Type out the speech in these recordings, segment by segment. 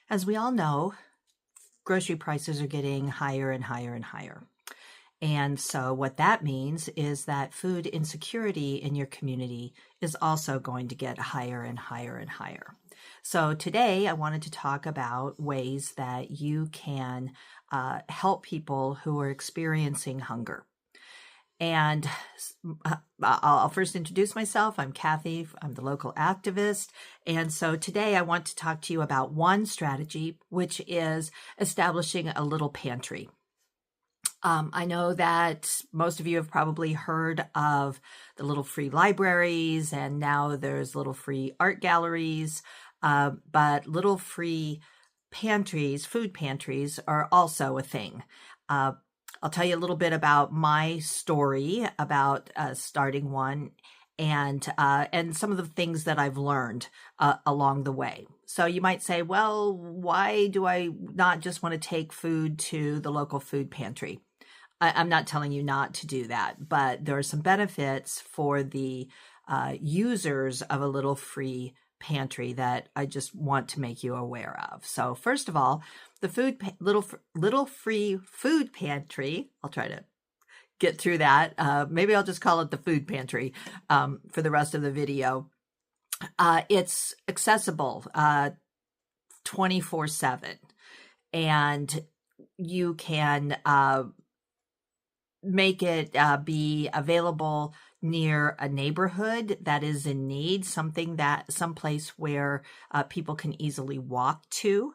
As we all know, grocery prices are getting higher and higher and higher. And so what that means is that food insecurity in your community is also going to get higher and higher and higher. So today I wanted to talk about ways that you can help people who are experiencing hunger. And I'll first introduce myself. I'm Kathy. I'm the local activist. And so today I want to talk to you about one strategy, which is establishing a little pantry. I know that most of you have probably heard of the little free libraries, and now there's little free art galleries, but little free pantries, food pantries, are also a thing. I'll tell you a little bit about my story about starting one and some of the things that I've learned along the way. So you might say, well, why do I not just want to take food to the local food pantry? I'm not telling you not to do that, but there are some benefits for the users of a little free pantry that I just want to make you aware of. So first of all, the little free food pantry, I'll try to get through that. Maybe I'll just call it the food pantry for the rest of the video. It's accessible 24/7, and you can make it be available near a neighborhood that is in need, someplace where people can easily walk to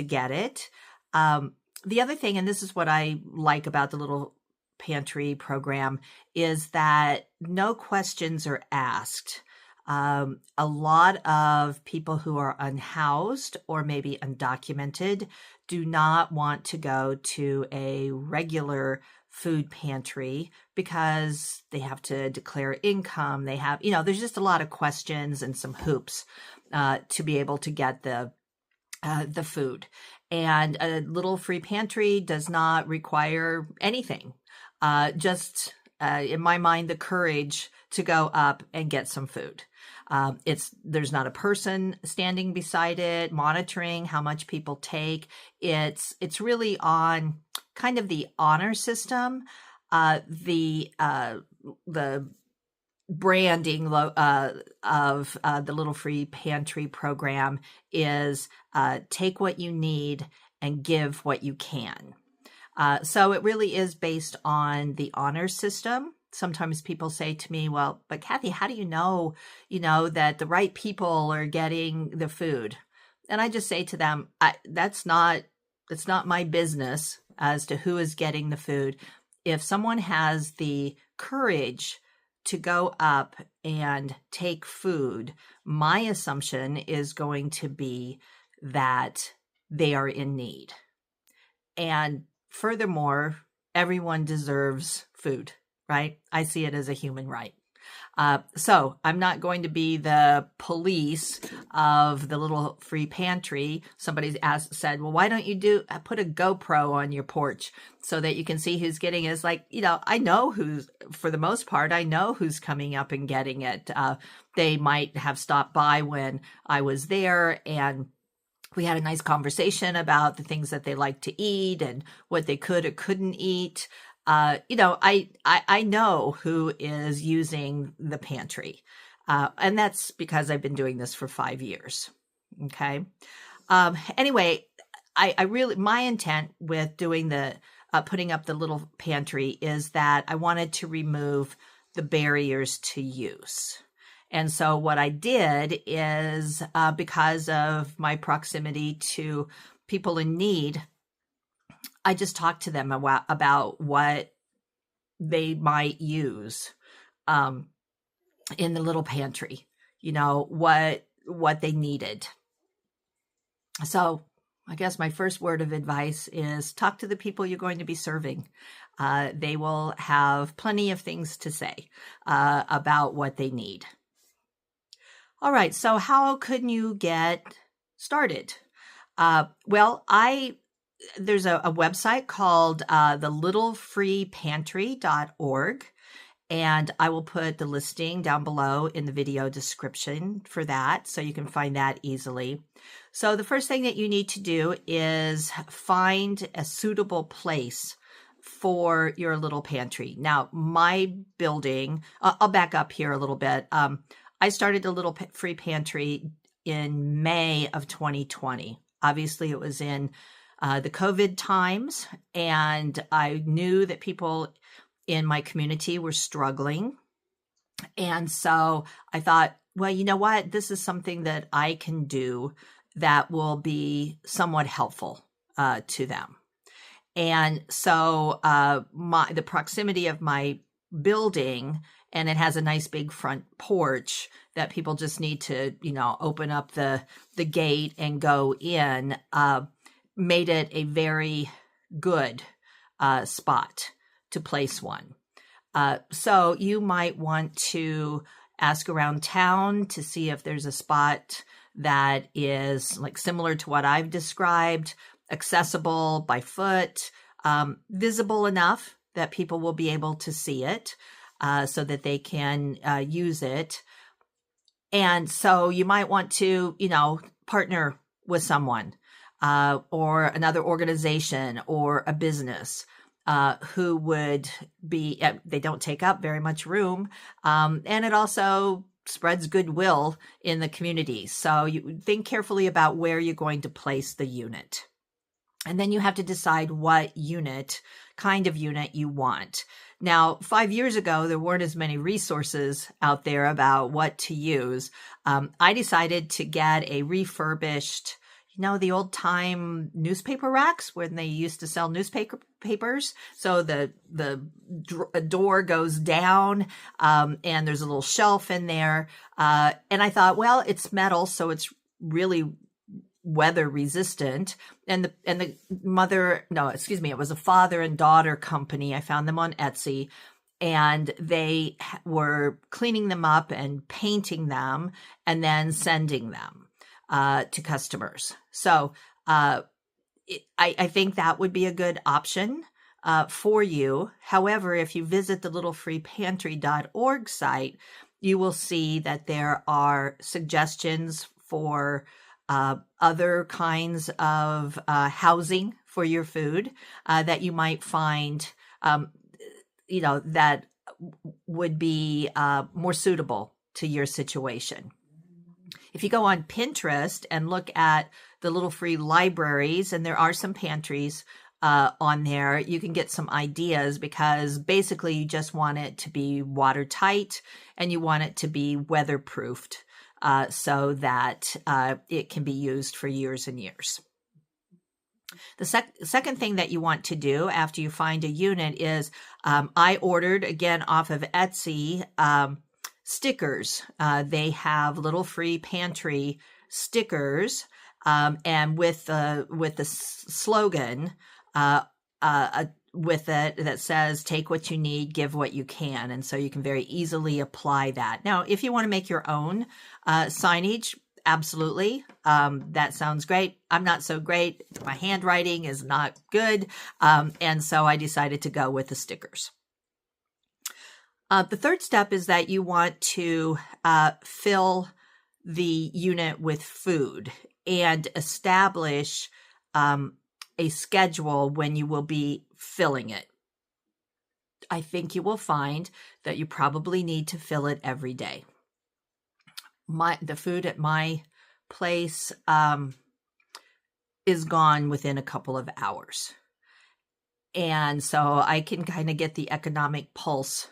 get it. The other thing, and this is what I like about the little pantry program, is that no questions are asked. A lot of people who are unhoused or maybe undocumented do not want to go to a regular food pantry because they have to declare income. They have, there's just a lot of questions and some hoops to be able to get the food. And a little free pantry does not require anything. Just in my mind, the courage to go up and get some food. There's not a person standing beside it monitoring how much people take. It's really on kind of the honor system. The branding of the little free pantry program is take what you need and give what you can. So it really is based on the honor system. Sometimes people say to me, well, but Kathy, how do you know, that the right people are getting the food? And I just say to them, that's not my business as to who is getting the food. If someone has the courage to go up and take food, my assumption is going to be that they are in need. And furthermore, everyone deserves food, right? I see it as a human right. So I'm not going to be the police of the little free pantry. Somebody said, well, why don't you put a GoPro on your porch so that you can see who's getting it? It's like, I know for the most part, I know who's coming up and getting it. They might have stopped by when I was there, and we had a nice conversation about the things that they like to eat and what they could or couldn't eat. I know who is using the pantry. And that's because I've been doing this for 5 years. Okay. Anyway, my intent with doing putting up the little pantry is that I wanted to remove the barriers to use. And so what I did is, because of my proximity to people in need, I just talked to them about what they might use in the little pantry, what they needed. So I guess my first word of advice is talk to the people you're going to be serving. They will have plenty of things to say about what they need. All right, so how can you get started? Well, there's a website called thelittlefreepantry.org, and I will put the listing down below in the video description for that, so you can find that easily. So the first thing that you need to do is find a suitable place for your little pantry. Now, my building, I'll back up here a little bit. I started a little free pantry in May of 2020. Obviously, it was in the COVID times, and I knew that people in my community were struggling. And so I thought, well, you know what? This is something that I can do that will be somewhat helpful to them. And so the proximity of my building, and it has a nice big front porch that people just need to, open up the gate and go in, made it a very good spot to place one. So you might want to ask around town to see if there's a spot that is like similar to what I've described, accessible by foot, visible enough that people will be able to see it so that they can use it. And so you might want to, partner with someone or another organization or a business who would be, they don't take up very much room. And it also spreads goodwill in the community. So you think carefully about where you're going to place the unit. And then you have to decide what kind of unit you want. Now, 5 years ago, there weren't as many resources out there about what to use. I decided to get a refurbished, the old time newspaper racks when they used to sell newspapers. So the door goes down and there's a little shelf in there. And I thought, well, it's metal, so it's really weather resistant. And it was a father and daughter company. I found them on Etsy, and they were cleaning them up and painting them and then sending them to customers. So I think that would be a good option for you. However, if you visit the littlefreepantry.org site, you will see that there are suggestions for other kinds of housing for your food that you might find, that would be more suitable to your situation. If you go on Pinterest and look at the Little Free libraries, and there are some pantries on there, you can get some ideas, because basically you just want it to be watertight and you want it to be weatherproofed so that it can be used for years and years. The second thing that you want to do after you find a unit is I ordered, again, off of Etsy, stickers. They have Little Free Pantry stickers, and with the slogan with it that says, "Take what you need, give what you can," and so you can very easily apply that. Now, if you want to make your own signage, absolutely, that sounds great. I'm not so great. My handwriting is not good, and so I decided to go with the stickers. The third step is that you want to fill the unit with food and establish a schedule when you will be filling it. I think you will find that you probably need to fill it every day. The food at my place is gone within a couple of hours. And so I can kind of get the economic pulse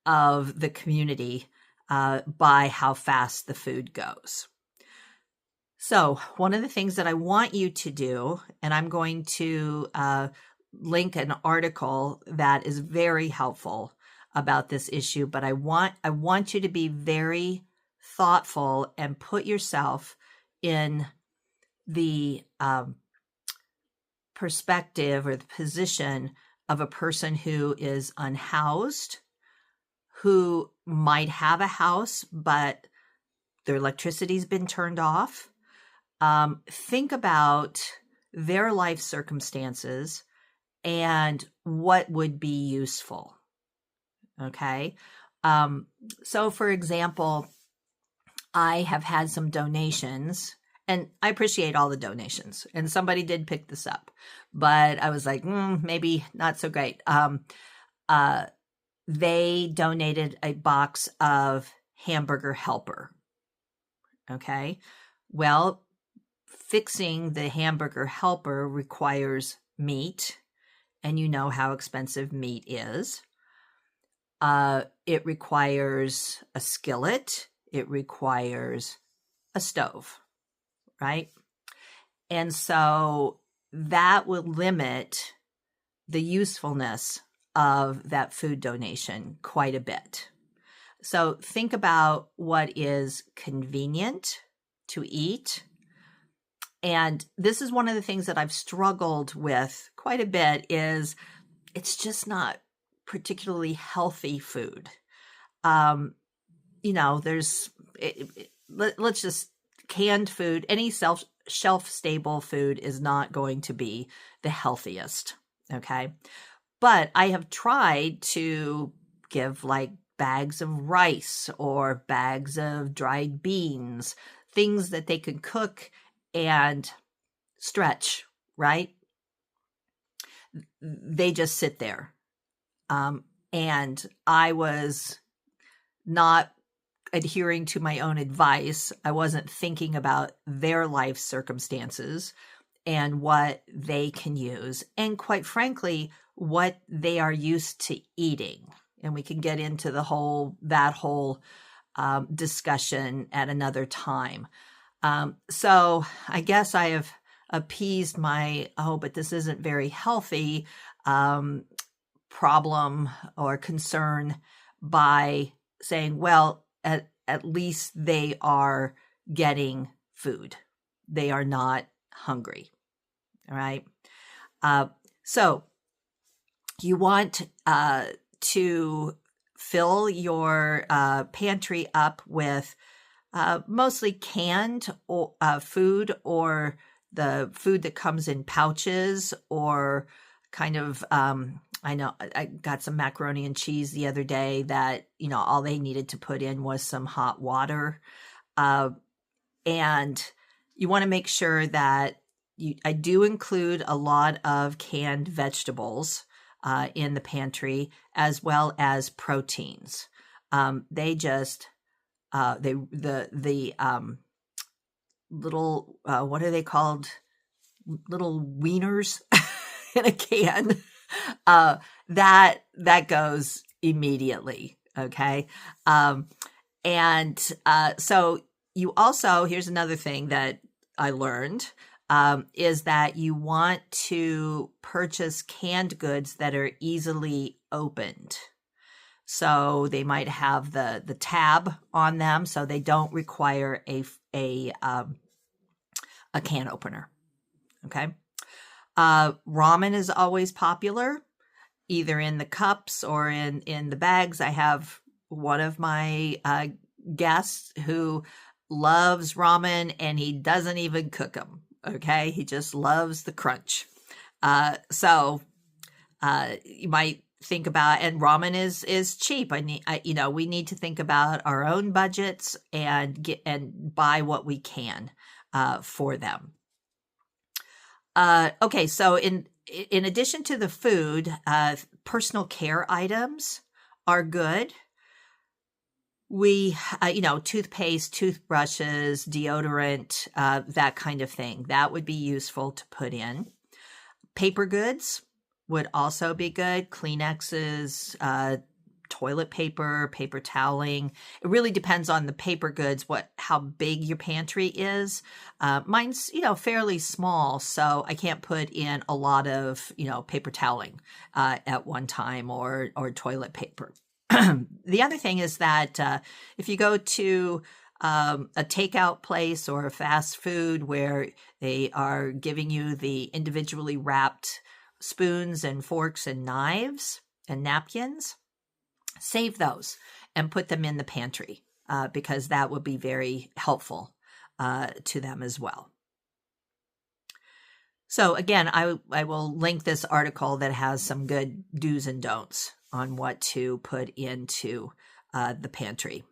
of the community by how fast the food goes. So one of the things that I want you to do, and I'm going to link an article that is very helpful about this issue, but I want you to be very thoughtful and put yourself in the perspective or the position of a person who is unhoused, who might have a house, but their electricity's been turned off. Think about their life circumstances and what would be useful. Okay. So for example, I have had some donations And I appreciate all the donations. And somebody did pick this up, but I was like, maybe not so great. Uh, they donated a box of hamburger helper. Okay. Well, fixing the hamburger helper requires meat, and you know how expensive meat is. It requires a skillet. It requires a stove, right? And so that will limit the usefulness of that food donation quite a bit. So think about what is convenient to eat. And this is one of the things that I've struggled with quite a bit is it's just not particularly healthy food. Let's just canned food, any shelf stable food is not going to be the healthiest. Okay. But I have tried to give like bags of rice or bags of dried beans, things that they can cook and stretch, right? They just sit there. And I was not adhering to my own advice. I wasn't thinking about their life circumstances and what they can use. And quite frankly, what they are used to eating. And we can get into that whole discussion at another time. So I guess I have appeased my, but this isn't very healthy problem or concern by saying, well, at least they are getting food. They are not hungry. All right. So you want to fill your pantry up with mostly canned food or the food that comes in pouches or kind of, I know I got some macaroni and cheese the other day that, all they needed to put in was some hot water. And you want to make sure that I do include a lot of canned vegetables in the pantry as well as proteins. They just, little, what are they called? Little wieners in a can. That goes immediately. Okay. So you also, here's another thing that I learned, is that you want to purchase canned goods that are easily opened. So they might have the tab on them, so they don't require a can opener. Okay. Ramen is always popular, either in the cups or in the bags. I have one of my guests who loves ramen and he doesn't even cook them. Okay. He just loves the crunch. So you might think about, and ramen is cheap. We need to think about our own budgets and buy what we can for them. Okay, so in addition to the food, personal care items are good. We, toothpaste, toothbrushes, deodorant, that kind of thing. That would be useful to put in. Paper goods would also be good. Kleenexes, toilet paper, paper toweling. It really depends on the paper goods, how big your pantry is. Mine's, fairly small, so I can't put in a lot of, paper toweling at one time or toilet paper. The other thing is that if you go to a takeout place or a fast food where they are giving you the individually wrapped spoons and forks and knives and napkins, save those and put them in the pantry because that would be very helpful to them as well. So again, I will link this article that has some good do's and don'ts on what to put into the pantry.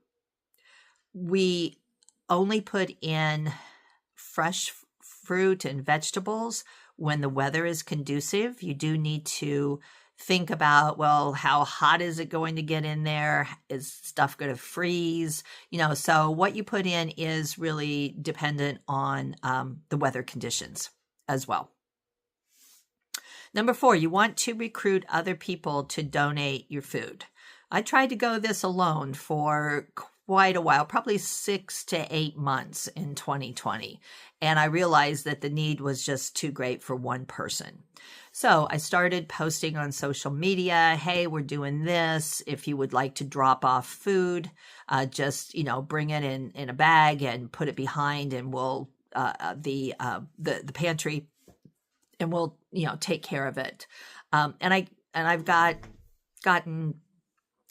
We only put in fresh fruit and vegetables when the weather is conducive. You do need to think about, well, how hot is it going to get in there? Is stuff going to freeze? So what you put in is really dependent on the weather conditions as well. Number 4, you want to recruit other people to donate your food. I tried to go this alone for quite a while, probably 6 to 8 months in 2020. And I realized that the need was just too great for one person. So I started posting on social media, hey, we're doing this. If you would like to drop off food, just, bring it in a bag and put it behind, and we'll, the pantry, and we'll, take care of it. And I've gotten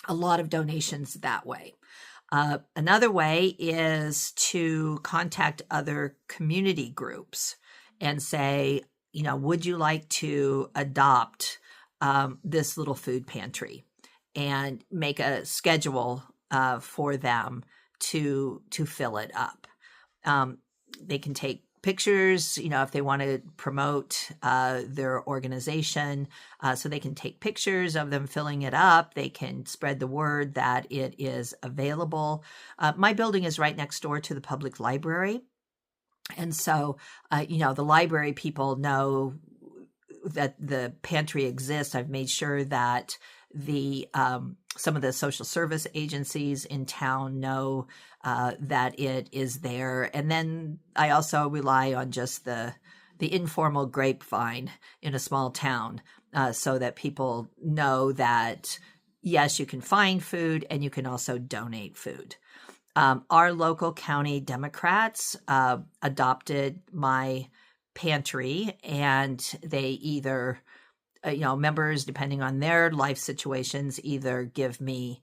a lot of donations that way. Another way is to contact other community groups and say, would you like to adopt this little food pantry, and make a schedule for them to fill it up. They can take pictures, if they want to promote their organization, so they can take pictures of them filling it up. They can spread the word that it is available. My building is right next door to the public library. And so, the library people know that the pantry exists. I've made sure that some of the social service agencies in town know that it is there. And then I also rely on just the informal grapevine in a small town, so that people know that, yes, you can find food and you can also donate food. Our local county Democrats adopted my pantry, and they either, members, depending on their life situations, either give me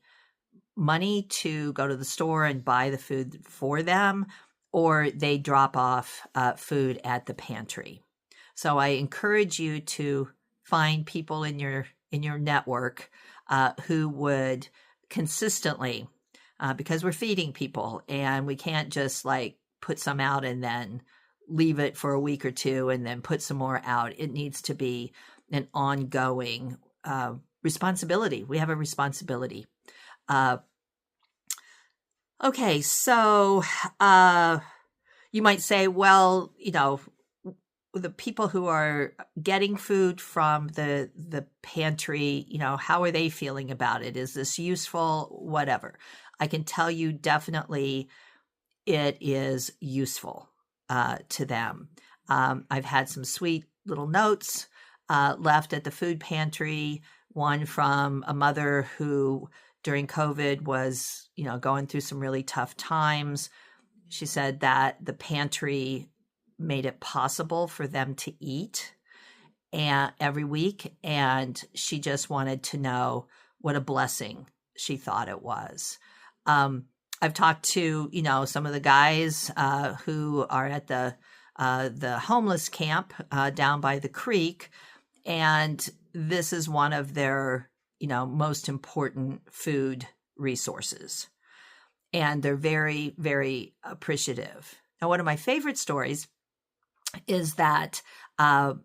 money to go to the store and buy the food for them, or they drop off food at the pantry. So I encourage you to find people in your network who would consistently, because we're feeding people, and we can't just put some out and then leave it for a week or two and then put some more out. It needs to be an ongoing responsibility. We have a responsibility. Okay, so you might say, well, the people who are getting food from the pantry, how are they feeling about it? Is this useful? Whatever. I can tell you definitely it is useful to them. I've had some sweet little notes left at the food pantry, one from a mother who during COVID was, going through some really tough times. She said that the pantry made it possible for them to eat every week, and she just wanted to know what a blessing she thought it was. I've talked to, some of the guys who are at the homeless camp down by the creek, and this is one of their, most important food resources. And they're very, very appreciative. Now, one of my favorite stories is that I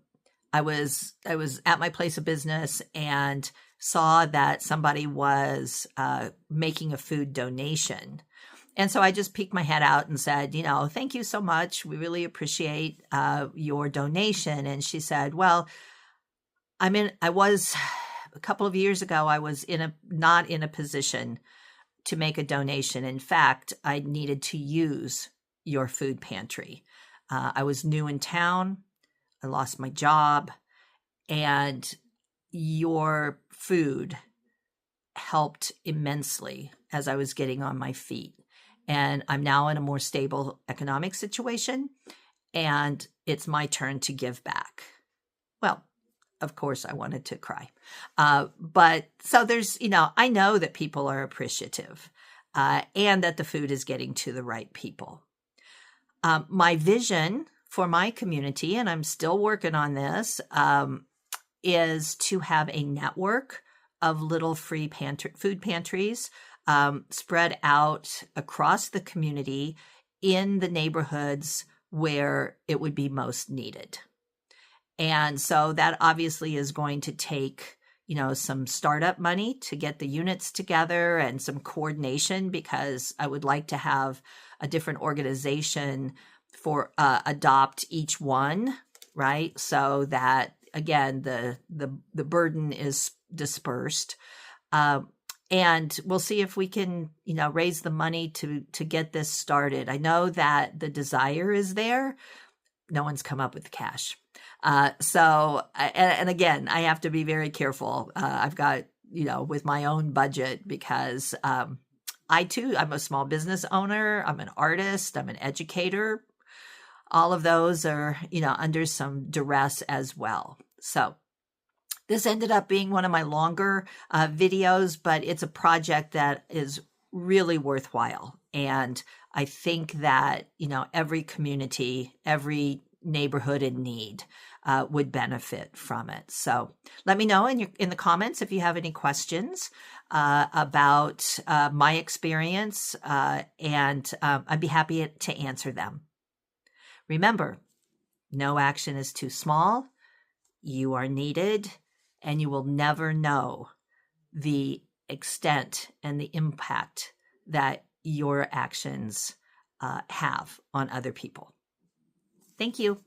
was at my place of business and saw that somebody was making a food donation. And so I just peeked my head out and said, thank you so much. We really appreciate your donation. And she said, well, I was a couple of years ago, I was not in a position to make a donation. In fact, I needed to use your food pantry. I was new in town. I lost my job, and your food helped immensely as I was getting on my feet. And I'm now in a more stable economic situation, and it's my turn to give back. Well, of course, I wanted to cry. But so there's, I know that people are appreciative and that the food is getting to the right people. My vision for my community, and I'm still working on this, is to have a network of little free food pantries spread out across the community in the neighborhoods where it would be most needed. And so that obviously is going to take, some startup money to get the units together and some coordination, because I would like to have a different organization for adopt each one, right? So that, again, the burden is dispersed. And we'll see if we can, raise the money to get this started. I know that the desire is there. No one's come up with the cash. And again, I have to be very careful. I've got, with my own budget, because I too, I'm a small business owner. I'm an artist. I'm an educator. All of those are, under some duress as well. So this ended up being one of my longer videos, but it's a project that is really worthwhile. And I think that, every community, every neighborhood in need would benefit from it. So let me know in the comments if you have any questions about my experience, and I'd be happy to answer them. Remember, no action is too small. You are needed, and you will never know the extent and the impact that your actions have on other people. Thank you.